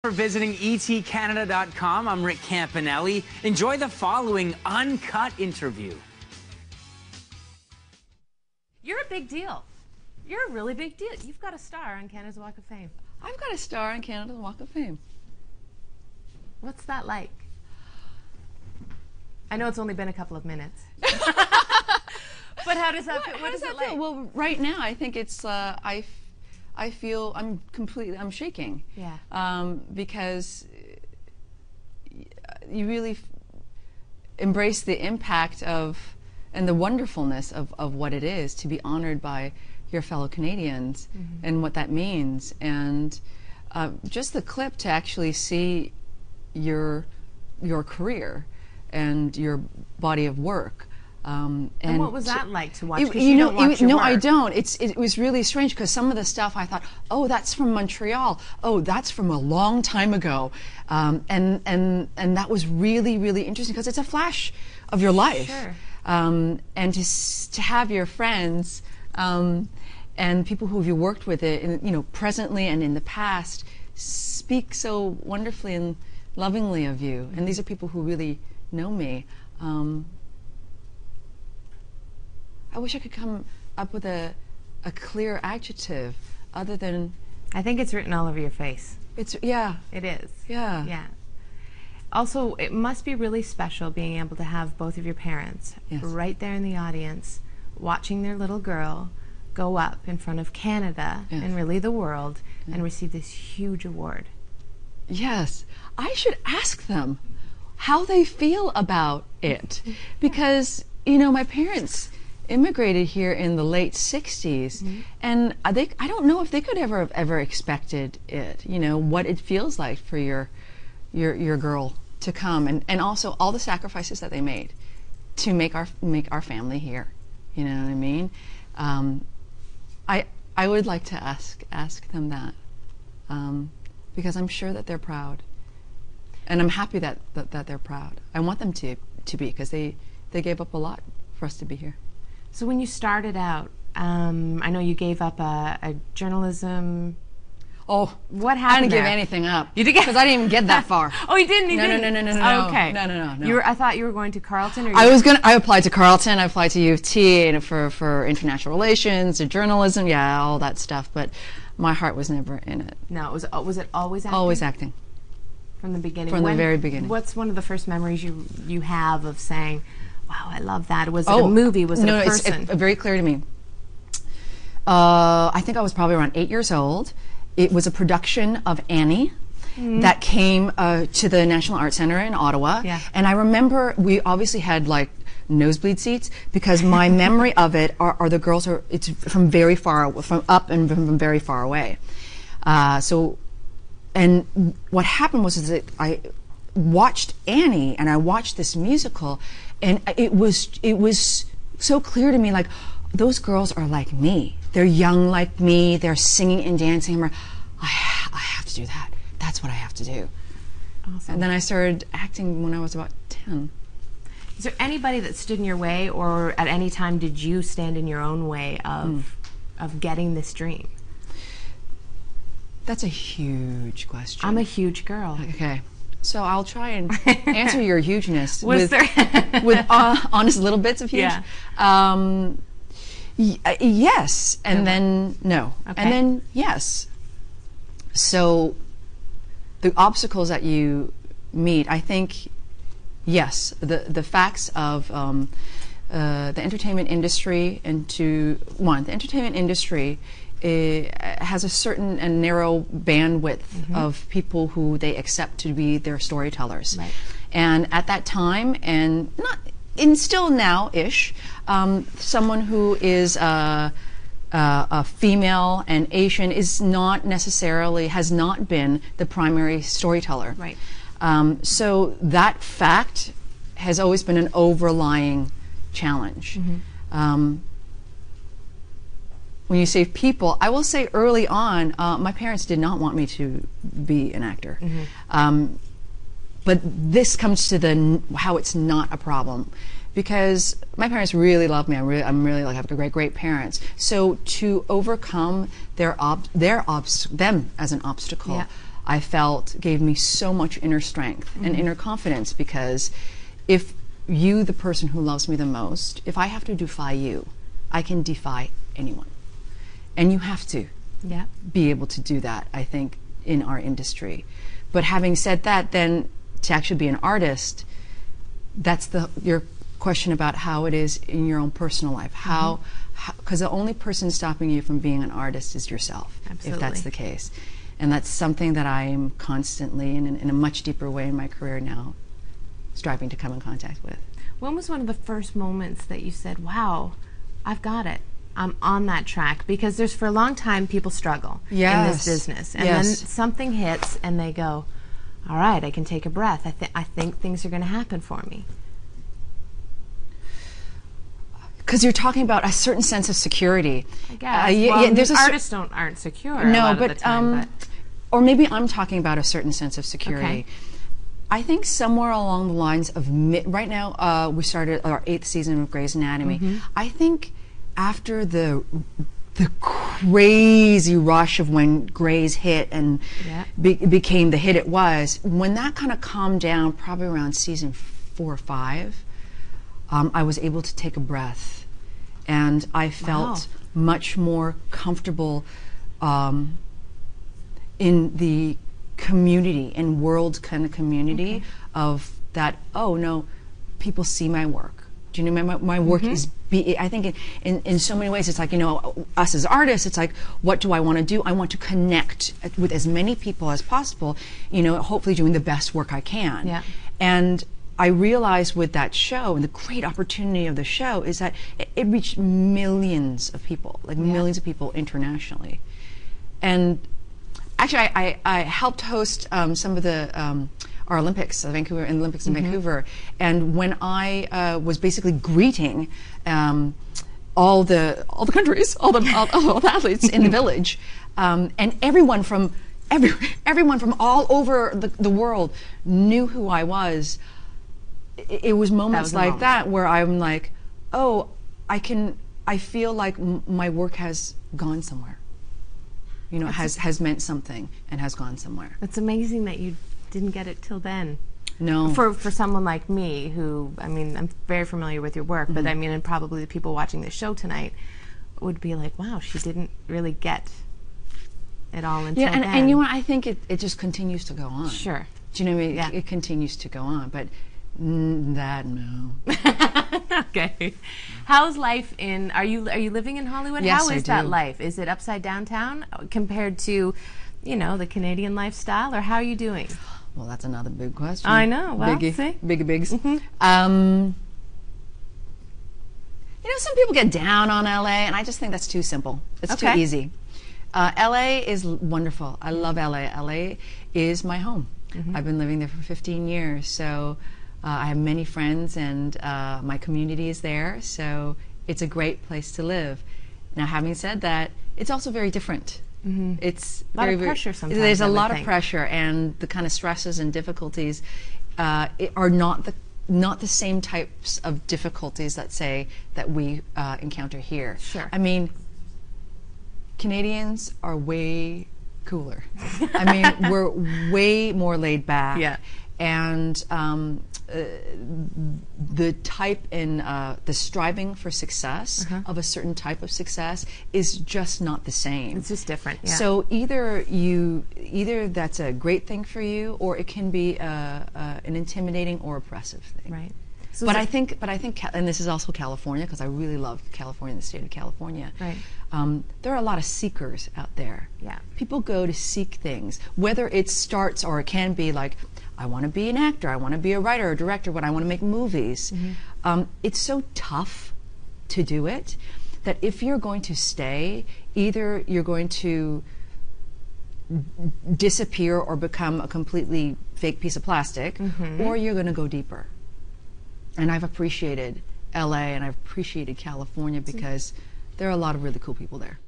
For visiting etcanada.com, I'm Rick Campanelli. Enjoy the following uncut interview. You're a big deal. You're a really big deal. You've got a star on Canada's Walk of Fame. I've got a star on Canada's Walk of Fame. What's that like? I know it's only been a couple of minutes. But how does that feel? What does it like? Well, right now I think it's I feel I'm shaking. Yeah. Because you really embrace the impact of and the wonderfulness of what it is to be honored by your fellow Canadians, and what that means, and just the clip to actually see your career and your body of work. And what was that like to watch? No, I don't. It was really strange because some of the stuff I thought, oh, that's from Montreal. Oh, that's from a long time ago, and that was really, really interesting because it's a flash of your life. Sure. And to have your friends and people who you worked with it, presently and in the past, speak so wonderfully and lovingly of you. And these are people who really know me. I wish I could come up with a clear adjective other than... I think it's written all over your face. Yeah. It is. Yeah. Yeah. Also, it must be really special being able to have both of your parents right there in the audience, watching their little girl go up in front of Canada and really the world and receive this huge award. Yes. I should ask them how they feel about it. Because, my parents immigrated here in the late 60s, and I don't know if they could have ever expected it, what it feels like for your girl to come, and also all the sacrifices that they made to make our family here. You know what I mean? I would like to ask them that, because I'm sure that they're proud, and I'm happy that they're proud. I want them to be, because they gave up a lot for us to be here. So when you started out, I know you gave up a journalism. Oh, what happened? I didn't give there? anything up. You didn't, because I didn't even get that far. Oh, you didn't? No. Okay. No. I thought you were going to Carleton. Or I applied to Carleton. I applied to U of T and for international relations, or journalism, all that stuff. But my heart was never in it. No, was it always acting? Always acting. From the beginning. From the very beginning. What's one of the first memories you have of saying, "Wow, I love that"? Was it a movie? Was it a person? It's very clear to me. I think I was probably around 8 years old. It was a production of Annie that came to the National Arts Center in Ottawa. Yeah. And I remember we obviously had nosebleed seats, because my memory of it are the girls it's from very far, from up and from very far away. And what happened was that I watched Annie and I watched this musical, and it was so clear to me, those girls are like me. They're young like me. They're singing and dancing. I have to do that. That's what I have to do. Awesome. And then I started acting when I was about 10. Is there anybody that stood in your way, or at any time did you stand in your own way of getting this dream? That's a huge question. I'm a huge girl. Okay. So I'll try and answer your hugeness with honest little bits of huge. Yeah. Yes, and then no, okay. And then yes. So the obstacles that you meet, I think, yes, the facts of the entertainment industry, the entertainment industry has a certain and narrow bandwidth of people who they accept to be their storytellers. Right. And at that time, and still now-ish, someone who is a female and Asian has not been the primary storyteller. Right. So that fact has always been an overlying challenge. When you say people, I will say early on, my parents did not want me to be an actor. But this comes to how it's not a problem. because my parents really love me. I'm really like, I have great parents. So to overcome them as an obstacle, yeah. I felt gave me so much inner strength and inner confidence, because if you, the person who loves me the most, if I have to defy you, I can defy anyone. And you have to be able to do that, I think, in our industry. But having said that, then to actually be an artist, that's your question about how it is in your own personal life. How, because the only person stopping you from being an artist is yourself, if that's the case. And that's something that I am constantly, in a much deeper way in my career now, striving to come in contact with. When was one of the first moments that you said, wow, I've got it, I'm on that track? Because there's, for a long time, people struggle in this business. And then something hits and they go, all right, I can take a breath. I think things are going to happen for me. Because you're talking about a certain sense of security. I guess. Well, artists aren't secure a lot of the time, or maybe I'm talking about a certain sense of security. Okay. I think somewhere along the lines of, right now we started our 8th season of Grey's Anatomy. I think after the crazy rush of when Grey's hit and became the hit it was, when that kind of calmed down, probably around season 4 or 5, I was able to take a breath, and I felt much more comfortable in the community, in world kind of community of that, oh no, people see my work. Do you know, my work is, I think in so many ways, it's like, you know, us as artists, it's like, what do I want to do? I want to connect with as many people as possible, you know, hopefully doing the best work I can. Yeah. And I realized with that show, and the great opportunity of the show is that it reached millions of people, like millions of people internationally. And actually, I helped host some of the our Olympics, in Vancouver, and when I was basically greeting all the countries, all the athletes in the village, and everyone from all over the world knew who I was. It was moments like that where I'm like, oh, I feel like my work has gone somewhere. You know, has meant something and has gone somewhere. It's amazing that you didn't get it till then. No. For someone like me, who, I mean, I'm very familiar with your work, but I mean, and probably the people watching this show tonight would be like, wow, she didn't really get it all until then. And you know what, I think it just continues to go on. Sure. Do you know what I mean? Yeah. It continues to go on, but no. Okay. How's life in, are you living in Hollywood? Yes, How is I that do. life? Is it upside downtown compared to, you know, the Canadian lifestyle, or how are you doing? Well, that's another big question. I know. Well, Biggie. see? Biggie bigs. You know, some people get down on LA, and I just think that's too simple. It's too easy. LA is wonderful. I love LA. LA is my home. I've been living there for 15 years, so I have many friends, and my community is there, so it's a great place to live. Now, having said that, it's also very different. It's a lot of pressure sometimes. There's a lot of pressure, and the kind of stresses and difficulties are not the same types of difficulties, let's say, that we encounter here. Sure. I mean, Canadians are way cooler. I mean, we're way more laid back. Yeah. And the type in the striving for success of a certain type of success is just not the same. It's just different. Yeah. So either that's a great thing for you, or it can be an intimidating or oppressive thing. Right. So But I think, and this is also California, because I really love California, the state of California. Right. There are a lot of seekers out there. Yeah. People go to seek things, whether it starts, or it can be like, I want to be an actor, I want to be a writer or director, but I want to make movies. It's so tough to do it that if you're going to stay, either you're going to disappear or become a completely fake piece of plastic, or you're going to go deeper. And I've appreciated LA, and I've appreciated California because there are a lot of really cool people there.